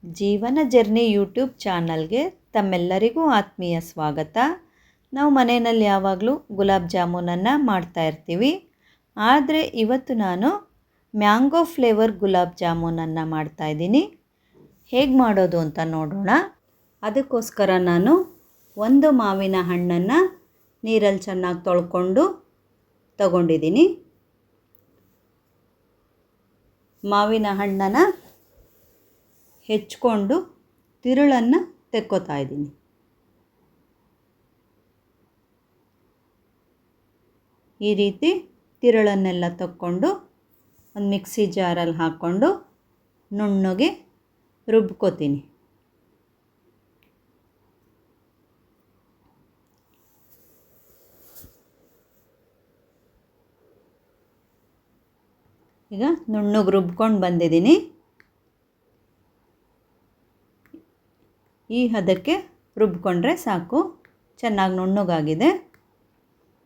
ಜೀವನ journey YouTube ಚಾನಲ್ಗೆ ತಮ್ಮೆಲ್ಲರಿಗೂ ಆತ್ಮೀಯ ಸ್ವಾಗತ. ನಾವು ಮನೆಯಲ್ಲಿ ಯಾವಾಗಲೂ ಗುಲಾಬ್ ಜಾಮೂನನ್ನು ಮಾಡ್ತಾಯಿರ್ತೀವಿ. ಆದರೆ ಇವತ್ತು ನಾನು ಮ್ಯಾಂಗೋ ಫ್ಲೇವರ್ ಗುಲಾಬ್ ಜಾಮೂನನ್ನು ಮಾಡ್ತಾಯಿದ್ದೀನಿ. ಹೇಗೆ ಮಾಡೋದು ಅಂತ ನೋಡೋಣ. ಅದಕ್ಕೋಸ್ಕರ ನಾನು ಒಂದು ಮಾವಿನ ಹಣ್ಣನ್ನು ನೀರಲ್ಲಿ ಚೆನ್ನಾಗಿ ತೊಳ್ಕೊಂಡು ತಗೊಂಡಿದ್ದೀನಿ. ಮಾವಿನ ಹಣ್ಣನ್ನು ಹೆಚ್ಕೊಂಡು ತಿರುಳನ್ನು ತೆಕ್ಕೋತಾ ಇದ್ದೀನಿ. ಈ ರೀತಿ ತಿರುಳನ್ನೆಲ್ಲ ತಕ್ಕೊಂಡು ಒಂದು ಮಿಕ್ಸಿ ಜಾರಲ್ಲಿ ಹಾಕ್ಕೊಂಡು ನುಣ್ಣಗೆ ರುಬ್ಕೋತೀನಿ. ಈಗ ನುಣ್ಣಗೆ ರುಬ್ಕೊಂಡು ಬಂದಿದ್ದೀನಿ. ಈ ಹದಕ್ಕೆ ರುಬ್ಕೊಂಡ್ರೆ ಸಾಕು. ಚೆನ್ನಾಗಿ ನುಣ್ಣಗಾಗಿದೆ.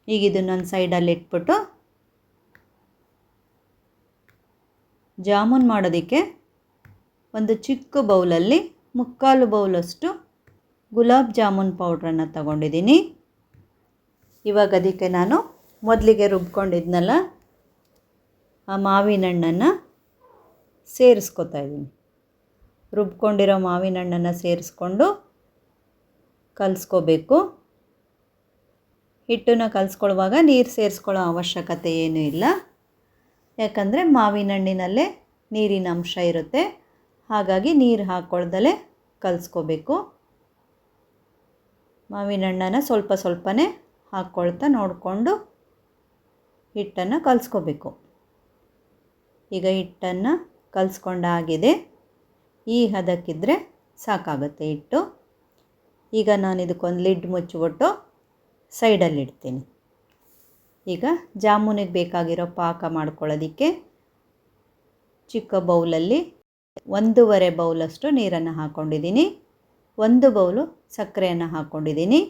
ಈಗ ಇದನ್ನೊಂದು ಸೈಡಲ್ಲಿ ಇಟ್ಬಿಟ್ಟು ಜಾಮೂನ್ ಮಾಡೋದಕ್ಕೆ ಒಂದು ಚಿಕ್ಕ ಬೌಲಲ್ಲಿ 3/4 ಬೌಲಷ್ಟು ಗುಲಾಬ್ ಜಾಮೂನ್ ಪೌಡ್ರನ್ನು ತಗೊಂಡಿದ್ದೀನಿ. ಇವಾಗ ಅದಕ್ಕೆ ನಾನು ಮೊದಲಿಗೆ ರುಬ್ಕೊಂಡಿದ್ನಲ್ಲ ಆ ಮಾವಿನ ಹಣ್ಣನ್ನು ಸೇರಿಸ್ಕೊತಾ ಇದ್ದೀನಿ. ರುಬ್ಕೊಂಡಿರೋ ಮಾವಿನ ಹಣ್ಣನ್ನು ಸೇರಿಸ್ಕೊಂಡು ಕಲಿಸ್ಕೋಬೇಕು. ಹಿಟ್ಟನ್ನು ಕಲಿಸ್ಕೊಳ್ಳುವಾಗ ನೀರು ಸೇರಿಸ್ಕೊಳ್ಳೋ ಅವಶ್ಯಕತೆ ಏನೂ ಇಲ್ಲ. ಯಾಕಂದರೆ ಮಾವಿನ ಹಣ್ಣಿನಲ್ಲೇ ನೀರಿನ ಅಂಶ ಇರುತ್ತೆ. ಹಾಗಾಗಿ ನೀರು ಹಾಕ್ಕೊಳ್ದಲೇ ಕಲಿಸ್ಕೋಬೇಕು. ಮಾವಿನ ಹಣ್ಣನ್ನು ಸ್ವಲ್ಪ ಸ್ವಲ್ಪನೇ ಹಾಕ್ಕೊಳ್ತಾ ನೋಡಿಕೊಂಡು ಹಿಟ್ಟನ್ನು ಕಲಿಸ್ಕೋಬೇಕು. ಈಗ ಹಿಟ್ಟನ್ನು ಕಲಿಸ್ಕೊಂಡಾಗಿದೆ. ಈ ಹದಕ್ಕಿದ್ರೆ ಸಾಕಾಗುತ್ತೆ ಹಿಟ್ಟು. ಈಗ ನಾನು ಇದಕ್ಕೊಂದು ಲಿಡ್ ಮುಚ್ಚಿಬಿಟ್ಟು ಸೈಡಲ್ಲಿಡ್ತೀನಿ. ಈಗ ಜಾಮೂನಿಗೆ ಬೇಕಾಗಿರೋ ಪಾಕ ಮಾಡ್ಕೊಳ್ಳೋದಕ್ಕೆ ಚಿಕ್ಕ ಬೌಲಲ್ಲಿ 1.5 ಬೌಲಷ್ಟು ನೀರನ್ನು ಹಾಕ್ಕೊಂಡಿದ್ದೀನಿ. 1 ಬೌಲು ಸಕ್ಕರೆಯನ್ನು ಹಾಕ್ಕೊಂಡಿದ್ದೀನಿ.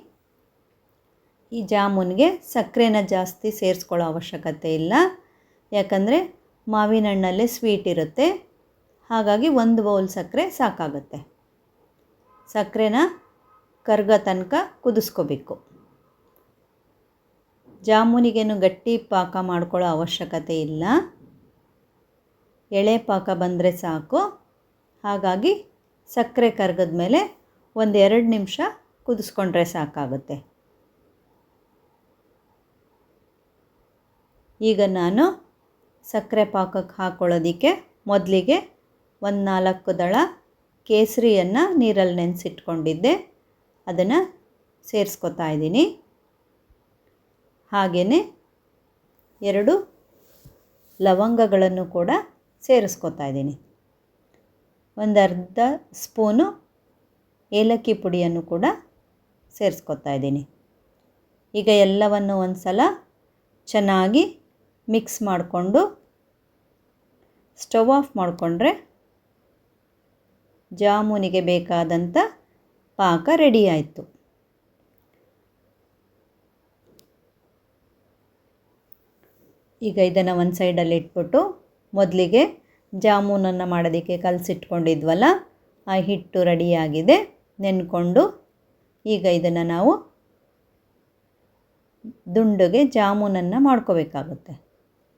ಈ ಜಾಮೂನಿಗೆ ಸಕ್ಕರೆನ ಜಾಸ್ತಿ ಸೇರಿಸ್ಕೊಳ್ಳೋ ಅವಶ್ಯಕತೆ ಇಲ್ಲ. ಯಾಕಂದರೆ ಮಾವಿನ ಹಣ್ಣಲ್ಲೇ ಸ್ವೀಟ್ ಇರುತ್ತೆ. ಹಾಗಾಗಿ 1 ಬೌಲ್ ಸಕ್ಕರೆ ಸಾಕಾಗುತ್ತೆ. ಸಕ್ಕರೆನ ಕರಗೋ ತನಕ ಕುದಿಸ್ಕೋಬೇಕು. ಜಾಮೂನಿಗೇನು ಗಟ್ಟಿ ಪಾಕ ಮಾಡ್ಕೊಳ್ಳೋ ಅವಶ್ಯಕತೆ ಇಲ್ಲ. ಎಳೆ ಪಾಕ ಬಂದರೆ ಸಾಕು. ಹಾಗಾಗಿ ಸಕ್ಕರೆ ಕರಗಿದ ಮೇಲೆ 1-2 ನಿಮಿಷ ಕುದಿಸ್ಕೊಂಡ್ರೆ ಸಾಕಾಗುತ್ತೆ. ಈಗ ನಾನು ಸಕ್ಕರೆ ಪಾಕಕ್ಕೆ ಹಾಕ್ಕೊಳ್ಳೋದಕ್ಕೆ ಮೊದಲಿಗೆ 4 ದಳ ಕೇಸರಿಯನ್ನು ನೀರಲ್ಲಿ ನೆನೆಸಿಟ್ಕೊಂಡಿದ್ದೆ. ಅದನ್ನು ಸೇರಿಸ್ಕೊತಾ ಇದ್ದೀನಿ. ಹಾಗೆಯೇ 2 ಲವಂಗಗಳನ್ನು ಕೂಡ ಸೇರಿಸ್ಕೊತಾ ಇದ್ದೀನಿ. 1/2 ಸ್ಪೂನು ಏಲಕ್ಕಿ ಪುಡಿಯನ್ನು ಕೂಡ ಸೇರಿಸ್ಕೊತಾ ಇದ್ದೀನಿ. ಈಗ ಎಲ್ಲವನ್ನು ಒಂದು ಸಲ ಚೆನ್ನಾಗಿ ಮಿಕ್ಸ್ ಮಾಡಿಕೊಂಡು ಸ್ಟವ್ ಆಫ್ ಮಾಡಿಕೊಂಡ್ರೆ ಜಾಮೂನಿಗೆ ಬೇಕಾದಂಥ ಪಾಕ ರೆಡಿ ಆಯಿತು. ಈಗ ಇದನ್ನು ಒಂದು ಸೈಡಲ್ಲಿ ಇಟ್ಬಿಟ್ಟು ಮೊದಲಿಗೆ ಜಾಮೂನನ್ನು ಮಾಡೋದಕ್ಕೆ ಕಲಸಿಟ್ಕೊಂಡಿದ್ವಲ್ಲ ಆ ಹಿಟ್ಟು ರೆಡಿಯಾಗಿದೆ ನೆನ್ಕೊಂಡು. ಈಗ ಇದನ್ನು ನಾವು ದುಂಡುಗೆ ಜಾಮೂನನ್ನು ಮಾಡ್ಕೋಬೇಕಾಗುತ್ತೆ.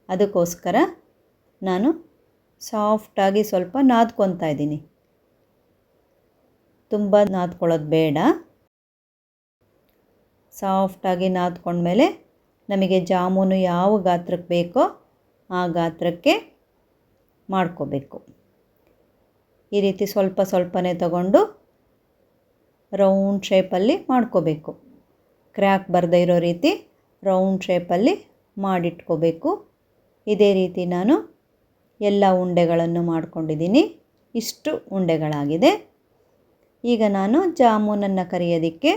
ಅದಕ್ಕೋಸ್ಕರ ನಾನು ಸಾಫ್ಟಾಗಿ ಸ್ವಲ್ಪ ನಾದ್ಕೊತಾ ಇದ್ದೀನಿ. ತುಂಬ ನಾದ್ಕೊಳ್ಳೋದು ಬೇಡ. ಸಾಫ್ಟಾಗಿ ನಾದ್ಕೊಂಡ್ಮೇಲೆ ನಮಗೆ ಜಾಮೂನು ಯಾವ ಗಾತ್ರಕ್ಕೆ ಬೇಕೋ ಆ ಗಾತ್ರಕ್ಕೆ ಮಾಡ್ಕೋಬೇಕು. ಈ ರೀತಿ ಸ್ವಲ್ಪ ಸ್ವಲ್ಪನೇ ತಗೊಂಡು ರೌಂಡ್ ಶೇಪಲ್ಲಿ ಮಾಡ್ಕೋಬೇಕು. ಕ್ರ್ಯಾಕ್ ಬರದೇ ಇರೋ ರೀತಿ ರೌಂಡ್ ಶೇಪಲ್ಲಿ ಮಾಡಿಟ್ಕೋಬೇಕು. ಇದೇ ರೀತಿ ನಾನು ಎಲ್ಲ ಉಂಡೆಗಳನ್ನು ಮಾಡ್ಕೊಂಡಿದ್ದೀನಿ. ಇಷ್ಟು ಉಂಡೆಗಳಾಗಿದೆ. ಈಗ ನಾನು ಜಾಮೂನನ್ನು ಕರಿಯೋದಕ್ಕೆ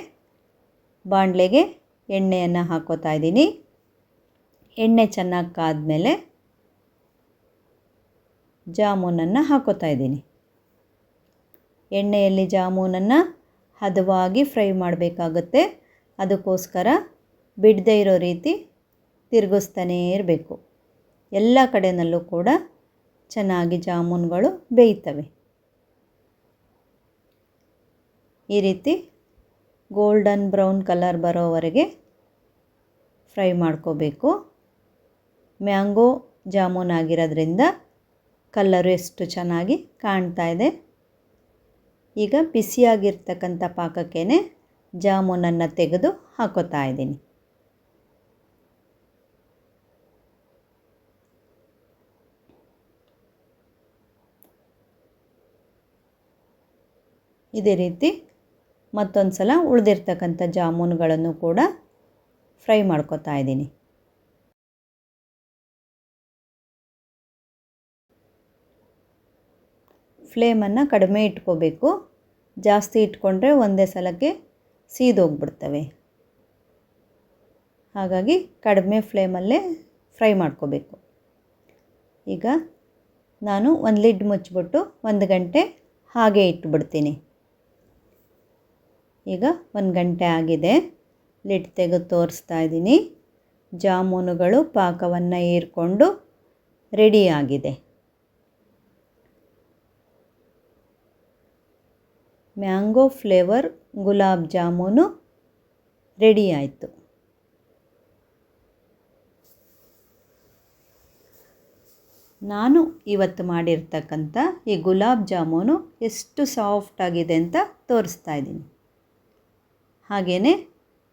ಬಾಣಲೆಗೆ ಎಣ್ಣೆಯನ್ನು ಹಾಕ್ಕೋತಾ ಇದ್ದೀನಿ. ಎಣ್ಣೆ ಚೆನ್ನಾಗಿ ಕಾದ್ಮೇಲೆ ಜಾಮೂನನ್ನು ಹಾಕ್ಕೋತಾ ಇದ್ದೀನಿ. ಎಣ್ಣೆಯಲ್ಲಿ ಜಾಮೂನನ್ನು ಹದವಾಗಿ ಫ್ರೈ ಮಾಡಬೇಕಾಗುತ್ತೆ. ಅದಕ್ಕೋಸ್ಕರ ಬಿಡದೇ ಇರೋ ರೀತಿ ತಿರುಗಿಸ್ತಾನೇ ಇರಬೇಕು. ಎಲ್ಲ ಕಡೆಯಲ್ಲೂ ಕೂಡ ಚೆನ್ನಾಗಿ ಜಾಮೂನುಗಳು ಬೇಯ್ತವೆ. ಈ ರೀತಿ ಗೋಲ್ಡನ್ ಬ್ರೌನ್ ಕಲರ್ ಬರೋವರೆಗೆ ಫ್ರೈ ಮಾಡ್ಕೋಬೇಕು. ಮ್ಯಾಂಗೋ ಜಾಮೂನ್ ಆಗಿರೋದ್ರಿಂದ ಕಲ್ಲರು ಎಷ್ಟು ಚೆನ್ನಾಗಿ ಕಾಣ್ತಾ ಇದೆ. ಈಗ ಬಿಸಿಯಾಗಿರ್ತಕ್ಕಂಥ ಪಾಕಕ್ಕೇ ಜಾಮೂನನ್ನು ತೆಗೆದು ಹಾಕೋತಾ ಇದ್ದೀನಿ. ಇದೇ ರೀತಿ ಮತ್ತೊಂದು ಸಲ ಉಳಿದಿರ್ತಕ್ಕಂಥ ಜಾಮೂನುಗಳನ್ನು ಕೂಡ ಫ್ರೈ ಮಾಡ್ಕೋತಾ ಇದ್ದೀನಿ. ಫ್ಲೇಮನ್ನು ಕಡಿಮೆ ಇಟ್ಕೋಬೇಕು. ಜಾಸ್ತಿ ಇಟ್ಕೊಂಡ್ರೆ ಒಂದೇ ಸಲಕ್ಕೆ ಸೀದೋಗ್ಬಿಡ್ತವೆ. ಹಾಗಾಗಿ ಕಡಿಮೆ ಫ್ಲೇಮಲ್ಲೇ ಫ್ರೈ ಮಾಡ್ಕೋಬೇಕು. ಈಗ ನಾನು ಒಂದು ಲಿಡ್ ಮುಚ್ಚಿಬಿಟ್ಟು 1 ಗಂಟೆ ಹಾಗೆ ಇಟ್ಬಿಡ್ತೀನಿ. ಈಗ 1 ಗಂಟೆ ಆಗಿದೆ. ಲಿಡ್ ತೆಗೆದು ತೋರಿಸ್ತಾ ಇದ್ದೀನಿ. ಜಾಮೂನುಗಳು ಪಾಕವನ್ನು ಹೀರ್ಕೊಂಡು ರೆಡಿಯಾಗಿದೆ. Mango flavour gulab jamun ready ಆಯಿತು. ನಾನು ಇವತ್ತು ಮಾಡಿರ್ತಕ್ಕಂಥ ಈ ಗುಲಾಬ್ ಜಾಮೂನು ಎಷ್ಟು ಸಾಫ್ಟಾಗಿದೆ ಅಂತ ತೋರಿಸ್ತಾ ಇದ್ದೀನಿ. ಹಾಗೆಯೇ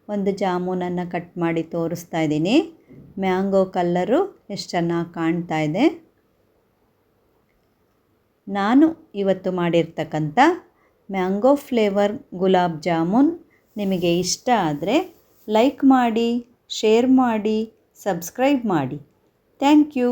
ಒಂದು ಜಾಮೂನನ್ನು ಕಟ್ ಮಾಡಿ ತೋರಿಸ್ತಾ ಇದ್ದೀನಿ. ಮ್ಯಾಂಗೋ ಕಲ್ಲರು ಎಷ್ಟು ಚೆನ್ನಾಗಿ ಕಾಣ್ತಾ ಇದೆ. ನಾನು ಇವತ್ತು ಮಾಡಿರ್ತಕ್ಕಂಥ ಮ್ಯಾಂಗೋ ಫ್ಲೇವರ್ ಗುಲಾಬ್ ಜಾಮೂನ್ ನಿಮಗೆ ಇಷ್ಟ ಆದರೆ ಲೈಕ್ ಮಾಡಿ, ಶೇರ್ ಮಾಡಿ, ಸಬ್ಸ್ಕ್ರೈಬ್ ಮಾಡಿ. Thank you.